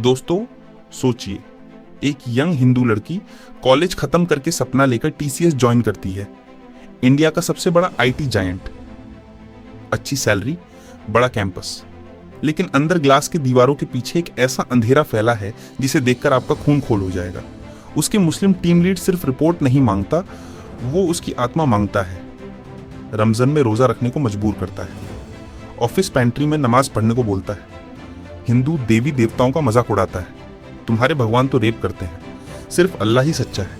दोस्तों सोचिए, एक यंग हिंदू लड़की कॉलेज खत्म करके सपना लेकर टीसीएस ज्वाइन करती है, इंडिया का सबसे बड़ा आईटी जायंट। अच्छी सैलरी, बड़ा कैंपस, लेकिन अंदर ग्लास की दीवारों के पीछे एक ऐसा अंधेरा फैला है जिसे देखकर आपका खून खोल हो जाएगा। उसके मुस्लिम टीम लीड सिर्फ रिपोर्ट नहीं मांगता, वो उसकी आत्मा मांगता है। रमजान में रोजा रखने को मजबूर करता है, ऑफिस पेंट्री में नमाज पढ़ने को बोलता है, हिंदू देवी देवताओं का मजाक उड़ाता है, तुम्हारे भगवान तो रेप करते हैं, सिर्फ अल्लाह ही सच्चा है,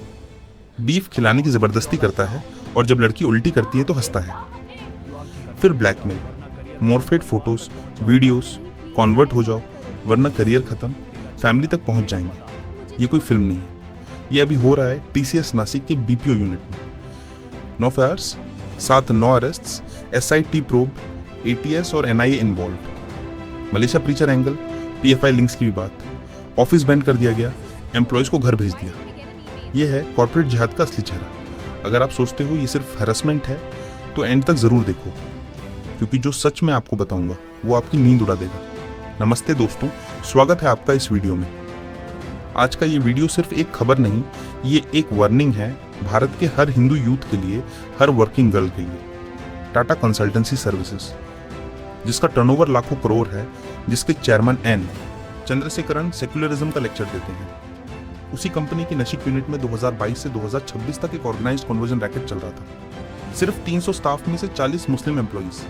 बीफ खिलाने की जबरदस्ती करता है और जब लड़की उल्टी करती है तो हंसता है। फिर ब्लैकमेल, मॉर्फेट फोटोज, वीडियोस, कॉन्वर्ट हो जाओ वरना करियर खत्म, फैमिली तक पहुंच जाएंगे। ये कोई फिल्म नहीं है, ये अभी हो रहा है टीसीएस नासिक के बीपीओ यूनिट में। 9 फायर्स, साथ 9 अरेस्ट्स, एसआईटी प्रोब, एटीएस और NIA involve. Malaysia preacher angle, PFI links की भी बात, ऑफिस बैंड कर दिया गया, एम्प्लॉयज को घर भेज दिया। यह है कॉर्पोरेट जिहाद का असली चेहरा। अगर आप सोचते हो ये सिर्फ हैरेसमेंट है तो एंड तक जरूर देखो, क्योंकि जो सच मैं आपको बताऊंगा वो आपकी नींद उड़ा देगा। नमस्ते दोस्तों, स्वागत है आपका इस वीडियो में। आज का ये वीडियो सिर्फ एक खबर नहीं, ये एक वार्निंग है भारत के हर हिंदू यूथ के लिए, हर वर्किंग गर्ल के लिए। टाटा कंसल्टेंसी सर्विसेज, जिसका टर्नओवर लाखों करोड़ है, जिसके चेयरमैन एन चंद्रशेखरन सेक्युलरिज्म का लेक्चर देते हैं, उसी कंपनी की नशिक यूनिट में 2022 से 2026 तक एक ऑर्गेनाइज्ड कन्वर्जन रैकेट चल रहा था। सिर्फ 300 स्टाफ में से 40 मुस्लिम एम्प्लॉइज,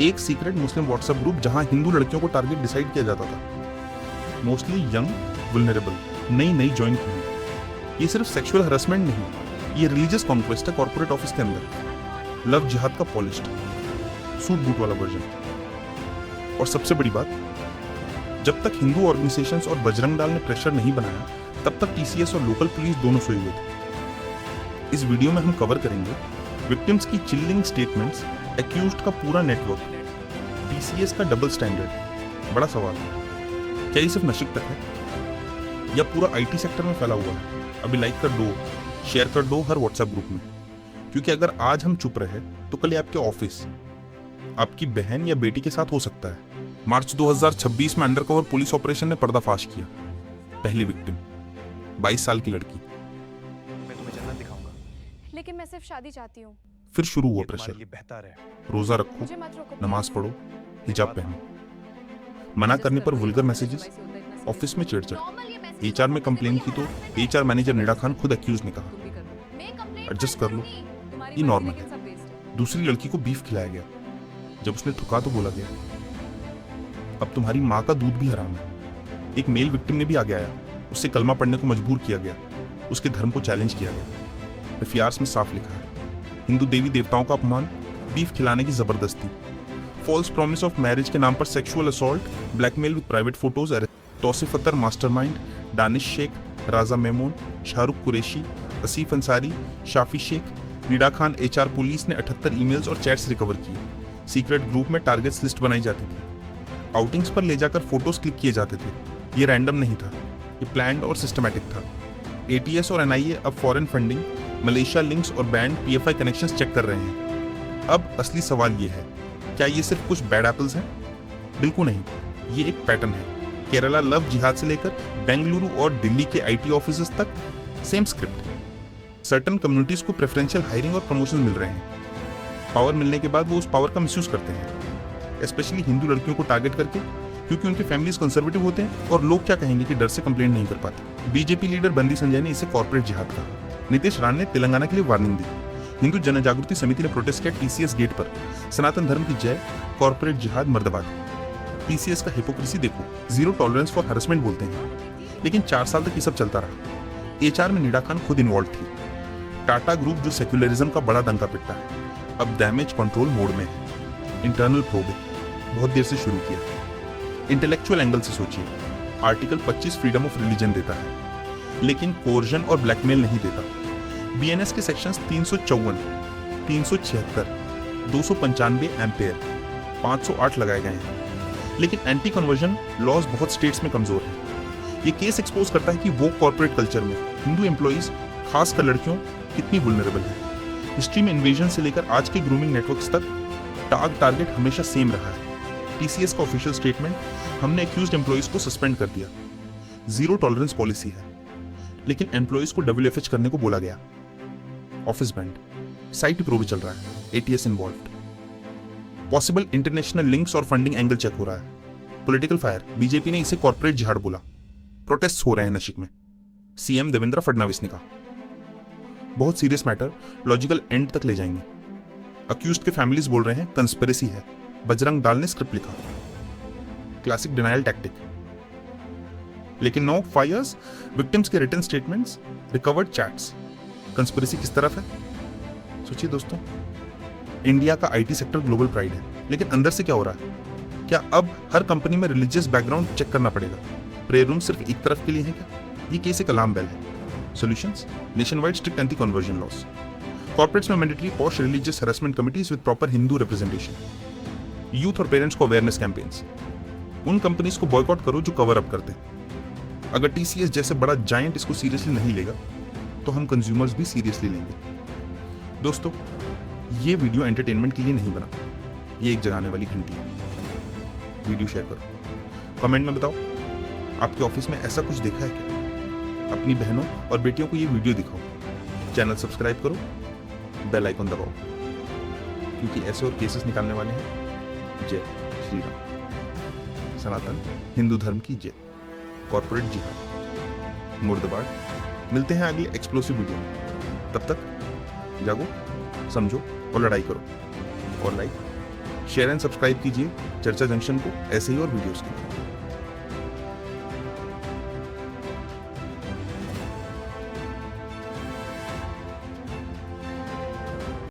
एक सीक्रेट मुस्लिम व्हाट्सएप ग्रुप जहां हिंदू लड़कियों को टारगेट डिसाइड किया जाता था। मोस्टली यंग, वुल्नरेबल, नई ज्वाइन की है। ये सिर्फ सेक्सुअल हरासमेंट नहीं, ये रिलीजियस कॉन्क्वेस्ट है कॉर्पोरेट ऑफिस के अंदर। लव जिहाद का पॉलिश्ड सूट बूट वाला वर्जन। और सबसे बड़ी बात, जब तक हिंदू ऑर्गेनाइजेशंस और बजरंग दल ने प्रेशर नहीं बनाया, तब तक टीसीएस और लोकल पुलिस दोनों सोए हुए थे। इस वीडियो में हम कवर करेंगे विक्टिम्स की चिलिंग स्टेटमेंट्स, एक्यूज्ड का पूरा नेटवर्क, टीसीएस का डबल स्टैंडर्ड। बड़ा सवाल है, क्या ये सिर्फ नशिक तक है या पूरा आईटी सेक्टर में फैला हुआ है? अभी लाइक कर दो, शेयर कर दो हर व्हाट्सएप ग्रुप में, क्योंकि अगर आज हम चुप रहे तो कल आपके ऑफिस, आपकी बहन या बेटी के साथ हो सकता है। मार्च 2026 में अंडरकवर पुलिस ऑपरेशन ने पर्दाफाश किया। पहली विक्टिम 22 साल की लड़की। मैं तुम्हें जन्नत दिखाऊंगा, लेकिन मैं सिर्फ शादी चाहती हूँ। फिर शुरू हुआ प्रेशर, बेहतर है। रोजा रखो, मुझे मत रोको, नमाज please। पढ़ो, हिजाब पहनो। मना करने पर वल्गर मैसेजेस, ऑफिस में चिढ़। एचआर में कंप्लेन की तो एचआर मैनेजर निडा खान खुद एक्यूज ने कहा एडजस्ट कर लो, ये नॉर्मल है। दूसरी लड़की को बीफ खिलाया गया, जब उसने थुका तो बोला गया अब तुम्हारी माँ का दूध भी हराम है। एक मेल विक्टिम ने भी आगे आया, उससे कलमा पढ़ने को मजबूर किया गया, उसके धर्म को चैलेंज किया गया। एफआईआर्स में साफ लिखा है, हिंदू देवी देवताओं का अपमान, बीफ खिलाने की जबरदस्ती, फॉल्स प्रॉमिस ऑफ मैरिज के नाम पर sexual assault, blackmail with private photos, Tauseef Attar mastermind, Danish Shaikh, Raja Memon, Shahrukh Qureshi, Asif Ansari, Shafi Shaikh. Nida Khan HR police ने 78 ईमेल्स और चैट्स रिकवर किए। सीक्रेट ग्रुप में टारगेट्स लिस्ट बनाई जाती थी, आउटिंग्स पर ले जाकर फोटोज क्लिक किए जाते थे। ये रैंडम नहीं था, ये प्लान्ड और सिस्टमैटिक था। एटीएस और एनआईए अब फॉरेन फंडिंग, मलेशिया लिंक्स और बैंड पीएफआई कनेक्शंस चेक कर रहे हैं। अब असली सवाल ये है, क्या ये सिर्फ कुछ बैड एप्पल्स हैं? बिल्कुल नहीं, ये एक पैटर्न है। केरला लव जिहाद से लेकर बेंगलुरु और दिल्ली के आईटी ऑफिसेस तक सेम स्क्रिप्ट है। सर्टन कम्युनिटीज को प्रेफरेंशियल हायरिंग और प्रमोशन मिल रहे हैं। पावर मिलने के बाद वो उस पावर का मिसयूज करते हैं, स्पेशली हिंदू लड़कियों को टारगेट करके, क्योंकि उनके फैमिलीज कंजर्वेटिव होते हैं और लोग क्या कहेंगे कि डर से कंप्लेंट नहीं कर पाते। बीजेपी लीडर बंदी संजय ने इसे कॉर्पोरेट जिहाद कहा। नीतीश राण ने तेलंगाना के लिए वार्निंग दी। हिंदू जन जागृति समिति ने प्रोटेस्ट किया टीसीएस गेट पर, सनातन धर्म की जय, कॉर्पोरेट जिहाद मर्दाबाद। टीसीएस का हिपोक्रेसी देखो, जीरो टॉलरेंस फॉर हरासमेंट बोलते हैं, लेकिन 4 साल तक ये सब चलता रहा। एचआर में निडा खान खुद इन्वॉल्व थी। टाटा ग्रुप जो सेक्युलरिज्म का बड़ा डंका पिटता है, अब डैमेज कंट्रोल मोड में है। इंटरनल प्रोब बहुत देर से शुरू किया। इंटेलेक्चुअल एंगल से सोचिए, आर्टिकल 25 फ्रीडम ऑफ रिलीजन देता है, लेकिन कोर्जन और ब्लैकमेल नहीं देता। बीएनएस के सेक्शंस 354, 376, 295 एम्पेयर, 508 लगाए गए हैं, लेकिन एंटी कन्वर्जन लॉज बहुत स्टेट्स में कमजोर है। ये केस एक्सपोज करता है कि वो कॉर्पोरेट कल्चर में हिंदू एम्प्लॉइज, खासकर लड़कियों, कितनी वुल्नरेबल है। हिस्ट्री में इन्वेजन से लेकर आज के ग्रूमिंग नेटवर्क्स तक टारगेट हमेशा सेम रहा है। टीसीएस का ऑफिशियल स्टेटमेंट, हमने एक्यूज्ड एम्प्लॉइज को सस्पेंड कर दिया, जीरो टॉलरेंस पॉलिसी है, लेकिन एम्प्लॉयज को WFH करने को बोला गया। ऑफिस बैंड, साइट प्रो भी चल रहा है, ATS involve. Possible international links और फंडिंग एंगल चेक हो रहा है। पॉलिटिकल फायर, बीजेपी ने इसे कॉर्पोरेट जिहाद बोला। प्रोटेस्ट हो रहे हैं नासिक में, CM देवेंद्र फडणवीस ने कहा। बहुत सीरियस मैटर, लॉजिकल एंड तक ले जाएंगे। अक्यूज्ड के फैमिलीज बोल रहे हैं कंस्पिरेसी है। बजरंग दाल ने स्क्रिप्ट लिखा। Classic denial tactic. लेकिन नो फायर्स, विक्टिम्स के written statements, recovered chats. Conspiracy किस तरफ है? सोचिए दोस्तों, इंडिया का IT सेक्टर ग्लोबल प्राइड है, लेकिन अंदर से क्या हो रहा है? क्या अब हर कंपनी में रिलीजियस बैकग्राउंड चेक करना पड़ेगा? प्रेयर रूम सिर्फ एक तरफ के लिए है क्या? ये केस एक अलार्म बेल है। Solutions, nationwide strict anti conversion laws. Corporates में mandatory POSH religious harassment committees with proper Hindu representation. Youth और पेरेंट्स को अवेयरनेस कैंपेन्स। उन कंपनीज को बॉयकॉट करो जो कवर अप करते हैं। अगर TCS जैसे बड़ा जायंट इसको सीरियसली नहीं लेगा, तो हम कंज्यूमर्स भी सीरियसली लेंगे। दोस्तों, ये वीडियो एंटरटेनमेंट के लिए नहीं बना, ये एक जगाने वाली घंटी है। वीडियो शेयर करो, कमेंट में बताओ आपके ऑफिस में ऐसा कुछ देखा है क्या? अपनी बहनों और बेटियों को ये वीडियो दिखाओ। चैनल सब्सक्राइब करो, बेल आइकन दबाओ, क्योंकि ऐसे और केसेस निकालने वाले हैं। जय श्री राम। सनातन हिंदू धर्म की जय। कॉर्पोरेट जिहाद मुर्दाबाद। मिलते हैं अगले एक्सप्लोसिव वीडियो में। तब तक जागो, समझो और लड़ाई करो। और लाइक, शेयर एंड सब्सक्राइब कीजिए चर्चा जंक्शन को ऐसे ही और वीडियोस के लिए।